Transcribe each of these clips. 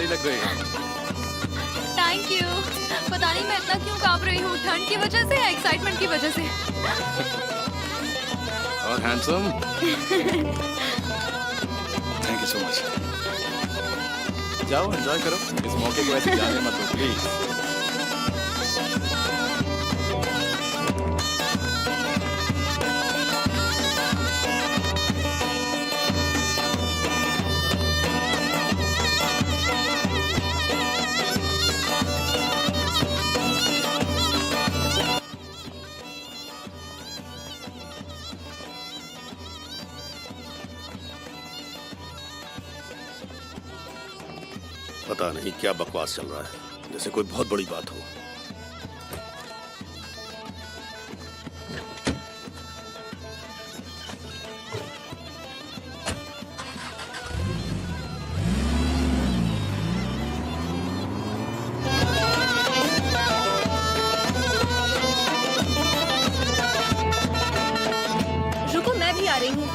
लग रही है। Thank you. पता नहीं मैं इतना क्यों कांप रही हूँ, ठंड की वजह से या एक्साइटमेंट की वजह से। और handsome. Thank you so much. जाओ एंजॉय करो, इस मौके को ऐसे जाने मत दो प्लीज। पता नहीं क्या बकवास चल रहा है, जैसे कोई बहुत बड़ी बात हो। रुको, मैं भी आ रही हूँ।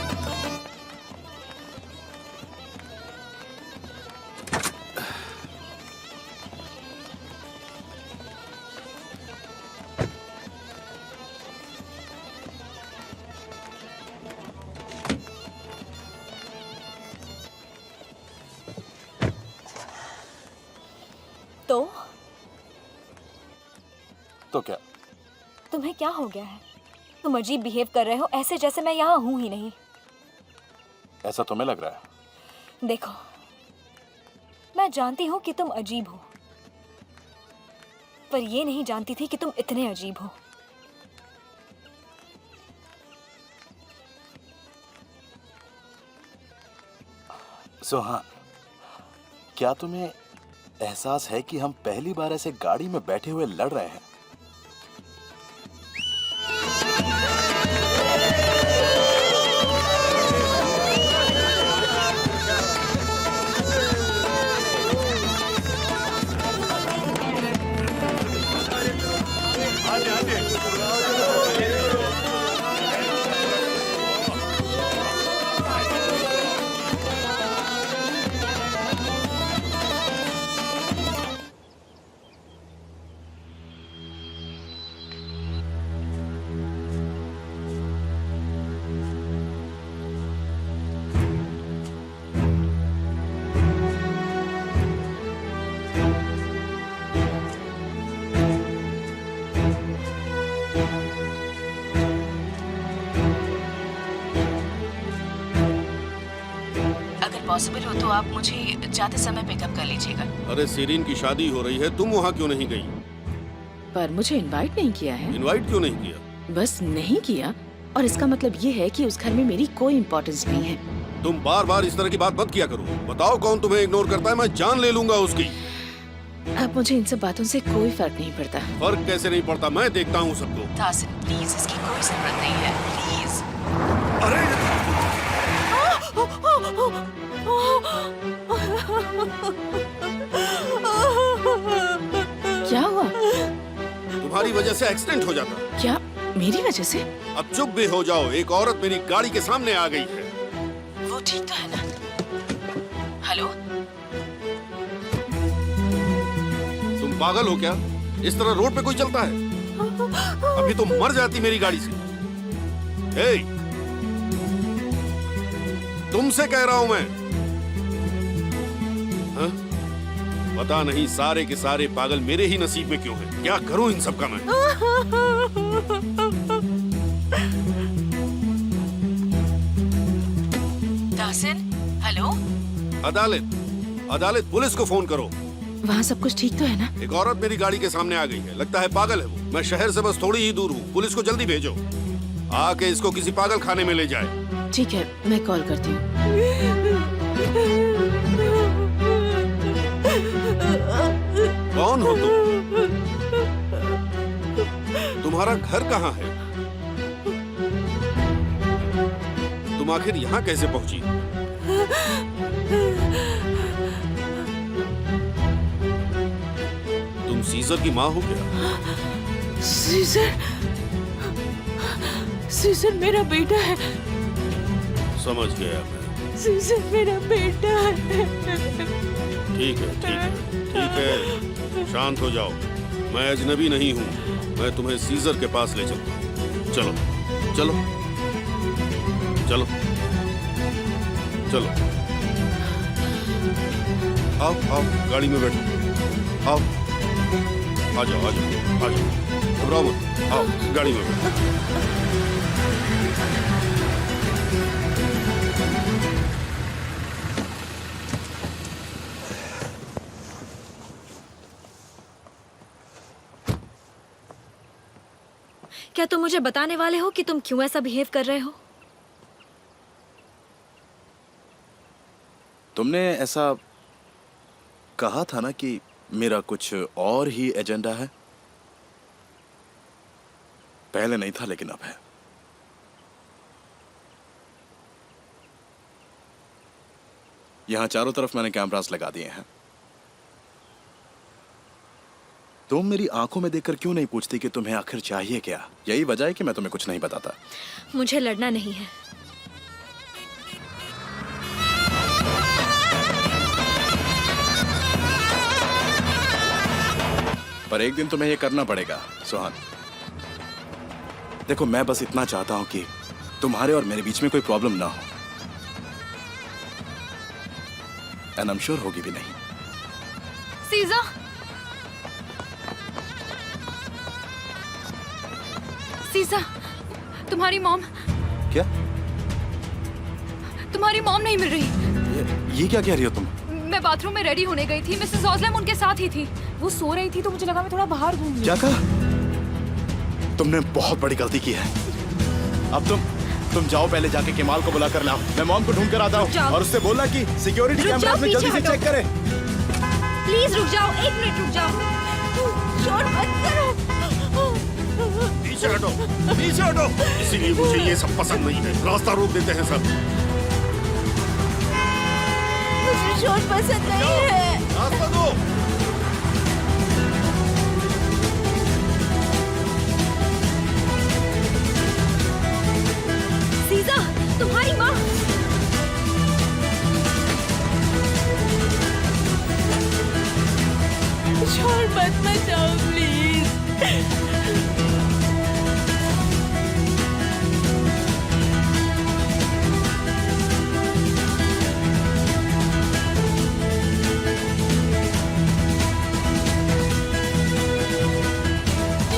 तो क्या? तुम्हें क्या हो गया है? तुम अजीब बिहेव कर रहे हो, ऐसे जैसे मैं यहाँ हूँ ही नहीं। ऐसा तुम्हें लग रहा है? देखो, मैं जानती हूँ कि तुम अजीब हो, पर ये नहीं जानती थी कि तुम इतने अजीब हो। सोहा, क्या तुम्हें एहसास है कि हम पहली बार ऐसे गाड़ी में बैठे हुए लड़ रहे हैं? पॉसिबल हो तो आप मुझे जाते समय पिकअप कर लीजिएगा। अरे सीरीन की शादी हो रही है, तुम वहाँ क्यों नहीं गई? पर मुझे इनवाइट नहीं किया है। इनवाइट क्यों नहीं किया? बस नहीं किया, और इसका मतलब ये है कि उस घर में मेरी कोई इम्पोर्टेंस नहीं है। तुम बार बार इस तरह की बात मत किया करो। बताओ कौन तुम्हें इग्नोर करता है, मैं जान ले लूंगा उसकी। अब मुझे इन सब बातों से कोई फर्क नहीं पड़ता। फर्क कैसे नहीं पड़ता, मैं देखता हूँ सबको। तासिन प्लीज, इसकी कोई जरूरत नहीं है, प्लीज। अरे क्या हुआ? तुम्हारी वजह से एक्सीडेंट हो जाता। क्या मेरी वजह से? अब चुप भी हो जाओ, एक औरत मेरी गाड़ी के सामने आ गई है। वो ठीक तो है ना? हेलो, तुम पागल हो क्या? इस तरह रोड पे कोई चलता है? अभी तो मर जाती मेरी गाड़ी से। हे, तुमसे कह रहा हूं मैं। हा? पता नहीं सारे के सारे पागल मेरे ही नसीब में क्यों हैं? क्या करूं इन सब का मैं? तासिन, हेलो। अदालत पुलिस को फोन करो। वहाँ सब कुछ ठीक तो है ना? एक औरत मेरी गाड़ी के सामने आ गई है, लगता है पागल है वो। मैं शहर से बस थोड़ी ही दूर हूँ, पुलिस को जल्दी भेजो, आके इसको किसी पागल खाने में ले जाए। ठीक है, मैं कॉल करती हूँ। कौन हो तुम? तुम्हारा घर कहाँ है? तुम आखिर यहाँ कैसे पहुंची? तुम सीजर की माँ हो क्या? सीजर मेरा बेटा है। समझ गया मैं। सीजर मेरा बेटा है। ठीक है, ठीक है, ठीक है। शांत हो जाओ। मैं अजनबी नहीं हूँ। मैं तुम्हें सीजर के पास ले चलता हूँ। चलो, चलो, चलो, चलो। आओ, आओ, गाड़ी में बैठो। आओ, आ जाओ, आ जाओ, आ जाओ। घबराओ मत। आओ, गाड़ी में बैठो। क्या तुम मुझे बताने वाले हो कि तुम क्यों ऐसा बिहेव कर रहे हो? तुमने ऐसा कहा था ना कि मेरा कुछ और ही एजेंडा है। पहले नहीं था लेकिन अब है। यहां चारों तरफ मैंने कैमरास लगा दिए हैं। तुम मेरी आंखों में देखकर क्यों नहीं पूछती कि तुम्हें आखिर चाहिए क्या? यही वजह है कि मैं तुम्हें कुछ नहीं बताता। मुझे लड़ना नहीं है। पर एक दिन तुम्हें यह करना पड़ेगा सुहान। देखो, मैं बस इतना चाहता हूं कि तुम्हारे और मेरे बीच में कोई प्रॉब्लम ना हो। एंड आई एम श्योर होगी भी नहीं। सीजा, सीजा, तुम्हारी मॉम क्या? तुम्हारी मॉम नहीं मिल रही। ये क्या कह रही हो तुम? मैं बाथरूम में रेडी होने गई थी। मिसेस ओज़लम उनके साथ ही थी। वो सो रही थी तो मुझे लगा मैं थोड़ा बाहर घूम लूं। क्या कहा? तुमने बहुत बड़ी गलती की है। अब तुम जाओ, पहले जाके केमाल को बुला कर लाओ। मैं मॉम को ढूंढ कर आता हूँ और उससे बोलना कि सिक्योरिटी कैमरास में जल्दी से चेक करे। प्लीज रुक जाओ, एक मिनट रुक जाओ। शोर मत करो। पीछे हटो, पीछे हटो। इसीलिए मुझे ये सब पसंद नहीं है। रास्ता रोक देते हैं सब। मुझे शोर पसंद नहीं है। रास्ता दो। सीजा, तुम्हारी माँ। शोर मत मचाओ प्लीज।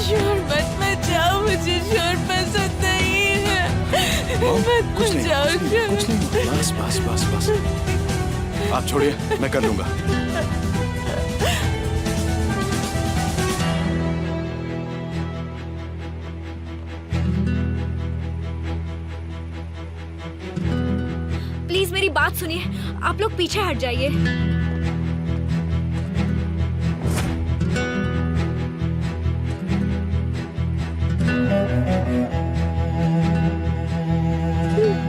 शोर मत मचाओ, मुझे शोर पसंद नहीं है। मत कुछ नहीं, मचाओ कुछ नहीं। बस बस बस बस। आप छोड़िए, मैं कर लूंगा। प्लीज मेरी बात सुनिए। आप लोग पीछे हट जाइए।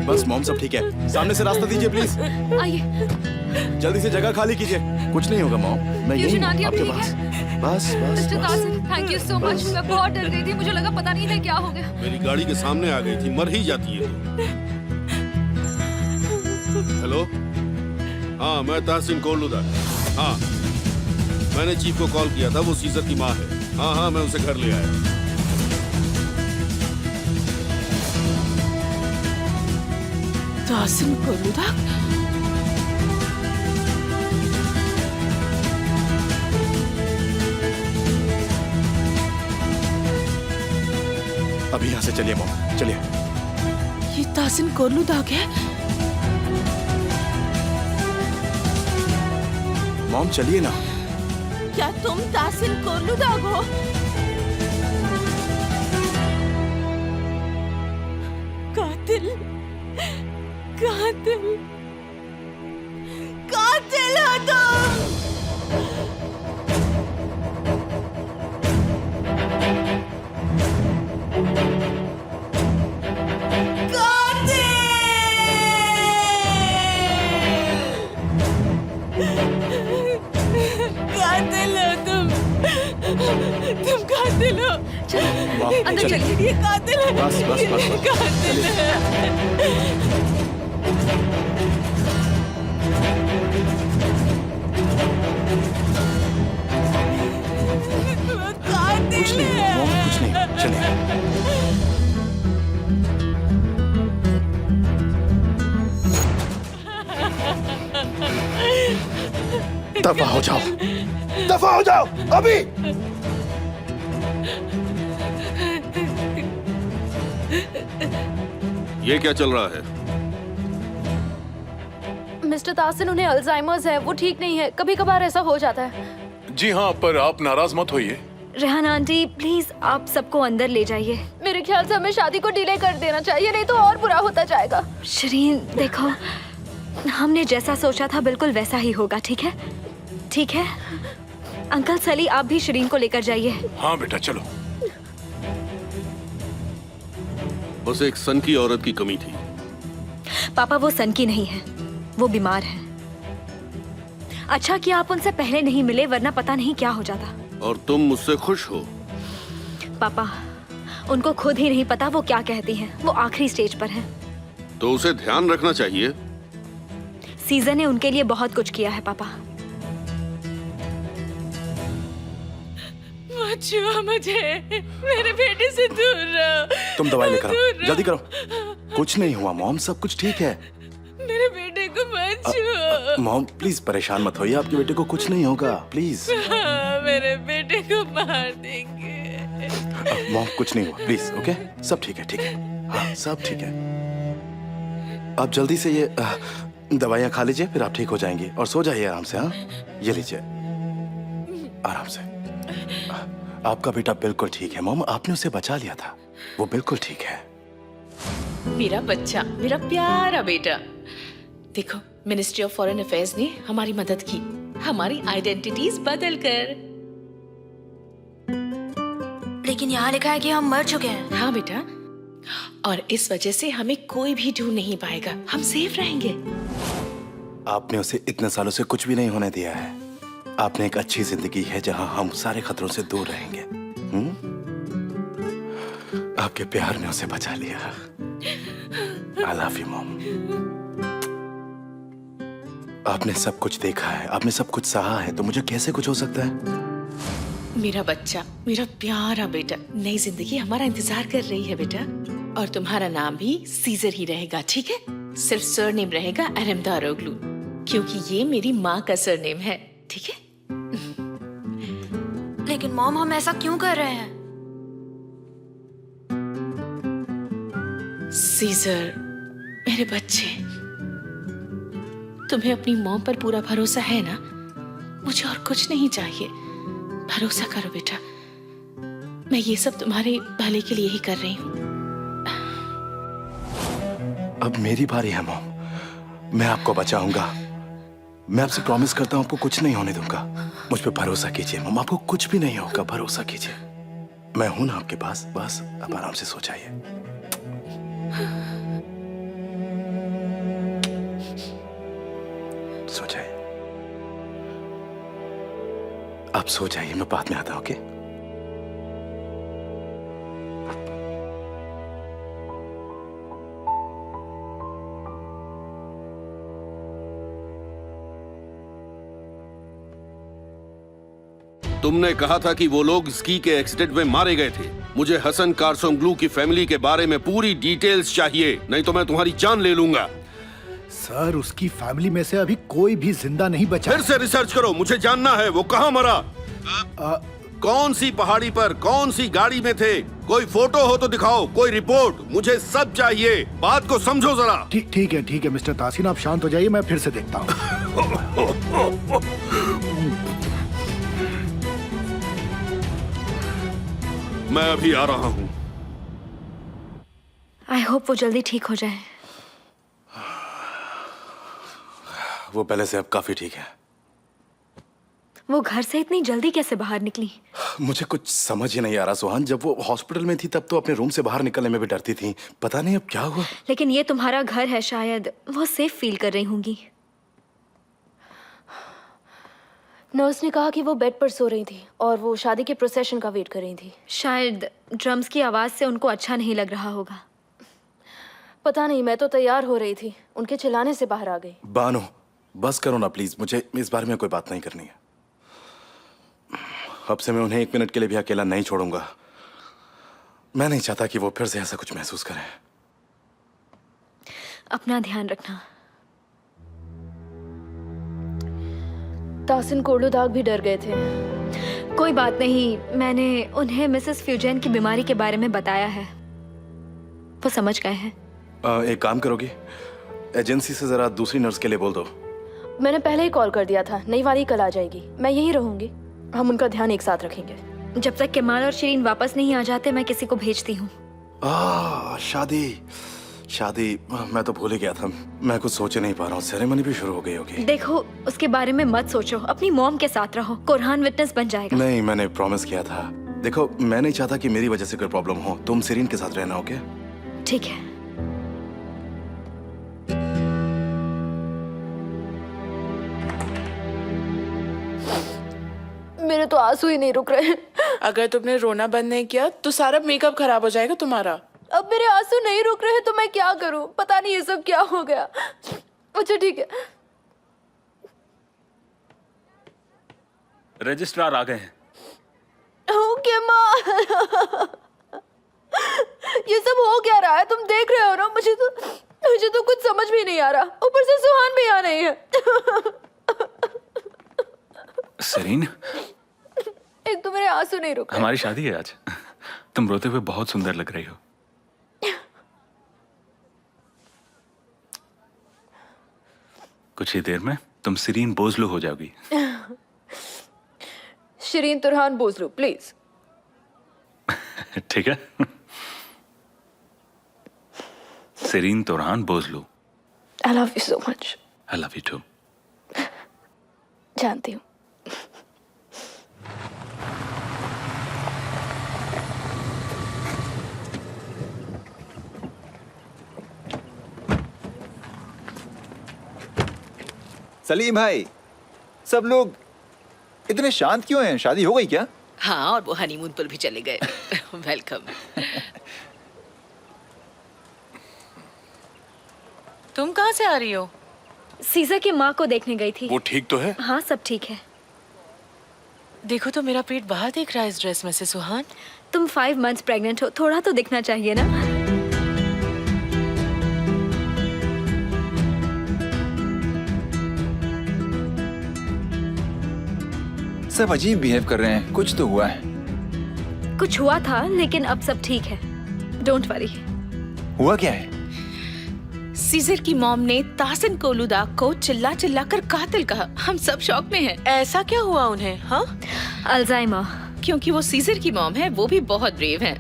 बस मॉम, सब ठीक है। सामने से रास्ता दीजिए प्लीज। आइए। जल्दी से जगह खाली कीजिए। कुछ नहीं होगा मॉम, मैं यहीं हूँ आंटी, आपके ठीक पास। है? बस बस मिस्टर बस। तासिर, थैंक यू सो मच। मैं बहुत डर गई थी। मुझे लगा पता नहीं था क्या हो गया। मेरी गाड़ी के सामने आ गई थी। मर ही जाती है तो। हेलो, हाँ, मैं ताहसीन कोलुदा। हाँ, मैंने चीफ को कॉल किया था। वो सीजर की माँ है। हाँ हाँ, मैं उसे घर ले आया। ताहसीन कोलुदा? अभी यहाँ से चलिए मॉम, चलिए। ये ताहसीन कोलुदा है? मॉम चलिए ना। क्या तुम ताहसीन कोलुदा हो? कातिल, कातिल, कातिल हो तुम। कातिल हो तुम। तुम कातिल हो। मॉम, अंदर चलिए। चलिए। ये कातिल है। बस बस बस ये बस। कातिल है। दफा हो जाओ, दफा हो जाओ अभी। ये क्या चल रहा है? मिस्टर तासिन, उन्हें अल्जाइमर्स है, वो ठीक नहीं है, कभी कभार ऐसा हो जाता है। जी हाँ, पर आप नाराज मत होइए। रेहान आंटी प्लीज आप सबको अंदर ले जाइए। मेरे ख्याल से हमें शादी को डिले कर देना चाहिए, नहीं तो और बुरा होता जाएगा। शरीन देखो, हमने जैसा सोचा था बिल्कुल वैसा ही होगा, ठीक है? ठीक है अंकल सली, आप भी शरीन को लेकर जाइए। हाँ बेटा चलो। बस एक सन की औरत की कमी थी। पापा वो सन की नहीं है, वो बीमार है। अच्छा किया आप उनसे पहले नहीं मिले, वरना पता नहीं क्या हो जाता। और तुम मुझसे खुश हो? पापा उनको खुद ही नहीं पता वो क्या कहती हैं, वो आखिरी स्टेज पर है। तो उसे ध्यान रखना चाहिए। सीजर ने उनके लिए बहुत कुछ किया है पापा। मुझे मेरे बेटे से दूर रहो। तुम दवाई लेकर आओ, जल्दी करो। कुछ नहीं हुआ मॉम, सब कुछ ठीक है। मेरे बेटे को मत छुओ। मॉम प्लीज परेशान मत होइए, आपके बेटे को कुछ नहीं होगा, प्लीज। मेरे बेटे को मार देंगे। मॉम कुछ नहीं हुआ, प्लीज। ओके सब ठीक है, ठीक है। हाँ सब ठीक है। आप जल्दी से ये दवाइयाँ खा लीजिए, फिर आप ठीक हो जाएंगे। और सो जाइए आराम से। हाँ ये लीजिए आराम से। आपका बेटा बिल्कुल ठीक है मॉम, आपने उसे बचा लिया था, वो बिल्कुल ठीक है। मेरा बच्चा, मेरा प्यारा बेटा। देखो, मिनिस्ट्री ऑफ फॉरेन अफेयर्स ने हमारी मदद की, हमारी आइडेंटिटीज बदल कर। लेकिन यहाँ लिखा है कि हम मर चुके हैं। हाँ बेटा, और इस वजह से हमें कोई भी ढूंढ नहीं पाएगा, हम सेफ रहेंगे। आपने उसे इतने सालों से कुछ भी नहीं होने दिया है। आपने एक अच्छी जिंदगी है जहां हम सारे खतरों से दूर रहेंगे। आपके प्यार ने उसे बचा लिया। आई लव यू मॉम। आपने सब कुछ देखा है, आपने सब कुछ सहा है, तो मुझे कैसे कुछ हो सकता है? मेरा बच्चा, मेरा प्यारा बेटा, नई जिंदगी हमारा इंतजार कर रही है बेटा। और तुम्हारा नाम भी सीजर ही रहेगा, ठीक है? सिर्फ सरनेम रहेगा अहमदारोग्लू, क्योंकि ये मेरी माँ का सरनेम है, ठीक है? लेकिन मॉम हम ऐसा क्यों कर रहे हैं? सीजर, मेरे बच्चे, तुम्हें अपनी मॉम पर पूरा भरोसा है ना? मुझे और कुछ नहीं चाहिए, भरोसा करो बेटा। मैं ये सब तुम्हारे भले के लिए ही कर रही हूँ। अब मेरी बारी है मॉम, मैं आपको बचाऊंगा। मैं आपसे प्रॉमिस करता हूँ आपको कुछ नहीं होने दूंगा। मुझ पे भरोसा कीजिए मॉम, आपको कुछ भी नहीं होगा, भरोसा कीजिए। मैं हूं ना आपके पास, बस आप आराम से सो जाइए। सो जाइए, आप सो जाइए, मैं बाद में आता हूं। ओके तुमने कहा था कि वो लोग स्की के एक्सीडेंट में मारे गए थे। मुझे हसन कारसोंग्लू की फैमिली के बारे में पूरी डिटेल्स चाहिए, नहीं तो मैं तुम्हारी जान ले लूंगा। सर उसकी फैमिली में से अभी कोई भी जिंदा नहीं बचा। फिर से रिसर्च करो, मुझे जानना है वो कहाँ मरा, कौन सी पहाड़ी पर, कौन सी गाड़ी में थे। कोई फोटो हो तो दिखाओ, कोई रिपोर्ट, मुझे सब चाहिए। बात को समझो जरा। ठीक है मिस्टर तासीन, आप शांत हो जाइए, मैं फिर से देखता हूँ। मैं अभी आ रहा हूँ। आई होप वो जल्दी ठीक हो जाए। वो पहले से अब काफी ठीक है। वो घर से इतनी जल्दी कैसे बाहर निकली? मुझे कुछ समझ ही नहीं आ रहा सुहान। जब वो हॉस्पिटल में थी तब तो अपने रूम से बाहर निकलने में भी डरती थी, पता नहीं अब क्या हुआ। लेकिन ये तुम्हारा घर है, शायद वो सेफ फील कर रही होंगी। नर्स ने कहा कि वो बेड पर सो रही थी और वो शादी के प्रोसेशन का वेट कर रही थी। शायद ड्रम्स की आवाज से उनको अच्छा नहीं लग रहा होगा। पता नहीं, मैं तो तैयार हो रही थी, उनके चिल्लाने से बाहर आ गई। बानो बस करो ना प्लीज, मुझे इस बारे में कोई बात नहीं करनी है। अब से मैं उन्हें एक मिनट के लिए भी अकेला नहीं छोड़ूंगा। मैं नहीं चाहता कि वो फिर से ऐसा कुछ महसूस करें। अपना ध्यान रखना। तासिन कोल्डू दाग भी डर गए थे। कोई बात नहीं, मैंने उन्हें मिसेस फ्यूजन की बीमारी के बारे में बताया है, वो समझ गए हैं। एक काम करोगी, एजेंसी से जरा दूसरी नर्स के लिए बोल दो। मैंने पहले ही कॉल कर दिया था, नई वाली कल आ जाएगी। मैं यहीं रहूंगी, हम उनका ध्यान एक साथ रखेंगे। जब तक कमाल और शिरीन वापस नहीं आ जाते मैं किसी को भेजती हूँ। शादी शादी, मैं तो भूल ही गया था। मैं कुछ सोच नहीं पा रहा हूँ। सेरेमनी भी शुरू हो गई होगी। देखो, उसके बारे में मत सोचो, अपनी मॉम के साथ रहो, कुरहान विटनेस बन जाएगा। नहीं, मैंने प्रॉमिस किया था। देखो, मैं नहीं चाहता कि मेरी वजह से कोई प्रॉब्लम हो। तुम सिरीन के साथ रहना, ओके? ठीक है। मेरे तो आंसू ही नहीं रुक रहे। अगर तुमने रोना बंद नहीं किया तो सारा मेकअप खराब हो जाएगा तुम्हारा। अब मेरे आंसू नहीं रुक रहे तो मैं क्या करूं? पता नहीं ये सब क्या हो गया। अच्छा ठीक है। रजिस्ट्रार आ गए हैं। ओके माँ। ये सब हो क्या रहा है? तुम देख रहे हो ना? मुझे तो कुछ समझ भी नहीं आ रहा। ऊपर से सुहान भी यहाँ नहीं है। सरीन, एक तो मेरे आंसू नहीं रुक रहे। हमारी शादी है आज। तुम रोते हुए बहुत सुंदर लग रही हो। कुछ ही देर में तुम सिरीन बोझलू हो जाओगी। Shirin Turhan Bozlu, please. ठीक है। Sirin Turhan Bozlu. I love you so much. I love you too. जानती हूँ। सलीम भाई, सब लोग इतने शांत क्यों हैं? शादी हो गई क्या? हाँ, और वो हनीमून पर भी चले गए। वेलकम। तुम कहाँ से आ रही हो? सीजर की माँ को देखने गई थी। वो ठीक तो है? हाँ, सब ठीक है। देखो तो मेरा पेट बाहर देख रहा है इस ड्रेस में से। सुहान, तुम 5 मंथ्स प्रेग्नेंट हो, थोड़ा तो दिखना चाहिए ना। सब अजीब बिहेव कर रहे हैं। कुछ तो हुआ है। कुछ हुआ था, लेकिन अब सब ठीक है। Don't worry. हुआ क्या है? सीजर की मॉम ने तासिन कोलूदा को चिल्ला चिल्ला कर कातिल कहा। हम सब शॉक में हैं। ऐसा क्या हुआ उन्हें? हाँ, अल्जाइमर। क्योंकि वो सीजर की मॉम है, वो भी बहुत ब्रेव है।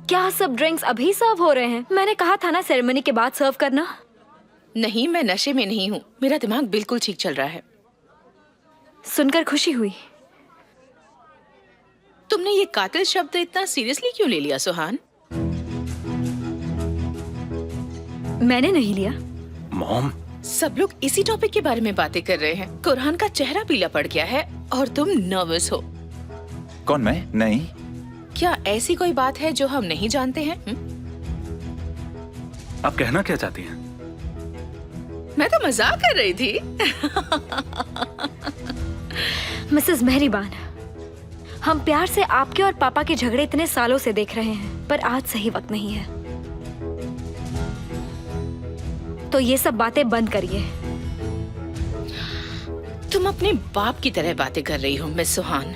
क्या सब ड्रिंक्स अभी सर्व हो रहे हैं? मैंने कहा था ना सेरेमनी के बाद सर्व करना। नहीं, मैं नशे में नहीं हूँ। मेरा दिमाग बिल्कुल ठीक चल रहा है। सुनकर खुशी हुई। तुमने ये कातिल शब्द इतना सीरियसली क्यों ले लिया सुहान? मैंने नहीं लिया। मॉम, सब लोग इसी टॉपिक के बारे में बातें कर रहे हैं। कुरहान का चेहरा पीला पड़ गया है और तुम नर्वस हो। कौन, मैं? नहीं। क्या ऐसी कोई बात है जो हम नहीं जानते हैं? आप कहना क्या चाहती हैं? मैं तो मजाक कर रही थी। मिसेस मेहरीबान, हम प्यार से आपके और पापा के झगड़े इतने सालों से देख रहे हैं, पर आज सही वक्त नहीं है। तो ये सब बातें बंद करिए। तुम अपने बाप की तरह बातें कर रही हो मिस सुहान।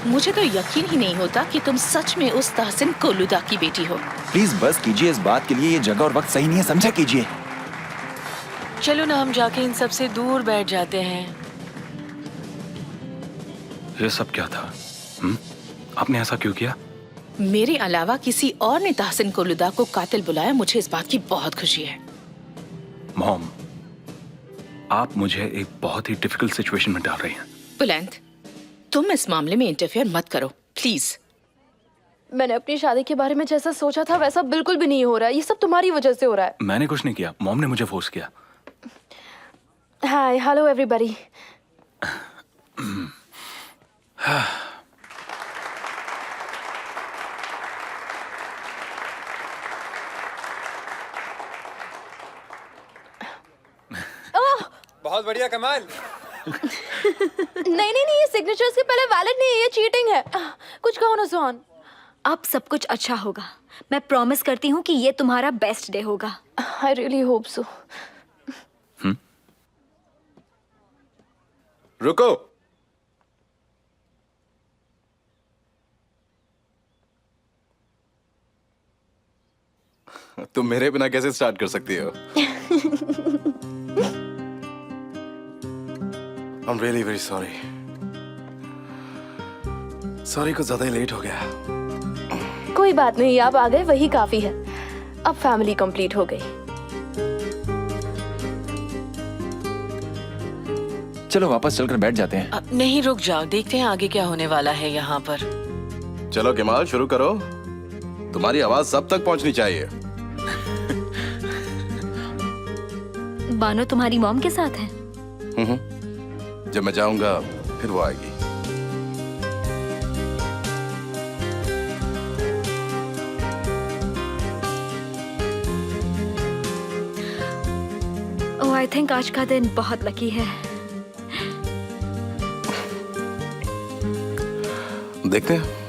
मुझे तो यकीन ही नहीं होता कि तुम सच में उस तासिन कोलूदा की बेटी हो। प्लीज बस कीजिए इस बात के लिए। ये जगह और वक्त सही नहीं है, समझा कीजिए। चलो ना, हम जाके इन सब से दूर बैठ जाते हैं। ये सब क्या था? आपने ऐसा क्यों किया? मेरे अलावा किसी और ने तासिन कोलूदा को कातिल बुलाया। मुझे इस बात की बहुत खुशी है। मॉम, आप मुझे एक बहुत ही डिफिकल्ट सिचुएशन में डाल रही हैं। बुलंद, तुम इस मामले में इंटरफेयर मत करो प्लीज। मैंने अपनी शादी के बारे में जैसा सोचा था वैसा बिल्कुल भी नहीं हो रहा है। ये सब तुम्हारी वजह से हो रहा है। मैंने कुछ नहीं किया, मॉम ने मुझे फोर्स किया। हाय, हेलो एवरीबॉडी। बहुत बढ़िया कमाल। नहीं, ये सिग्नेचर्स के पहले वैलिड नहीं है, ये चीटिंग है। कुछ कहो ना सुहान। अब सब कुछ अच्छा होगा। मैं प्रॉमिस करती हूँ कि ये तुम्हारा बेस्ट डे होगा। I really hope so. रुको। तुम मेरे बिना कैसे स्टार्ट कर सकती हो? I'm really very sorry. Sorry कुछ ज्यादा ही लेट हो गया। कोई बात नहीं, आप आ गए वही काफी है। अब फैमिली कंप्लीट हो गई। चलो वापस चलकर बैठ जाते हैं। नहीं, रुक जाओ, देखते हैं आगे क्या होने वाला है यहाँ पर। चलो केमाल शुरू करो। तुम्हारी आवाज सब तक पहुंचनी चाहिए। बानो तुम्हारी मॉम के साथ है? जब मैं जाऊंगा फिर वो आएगी। ओह, आई थिंक आज का दिन बहुत लकी है। देखते हैं।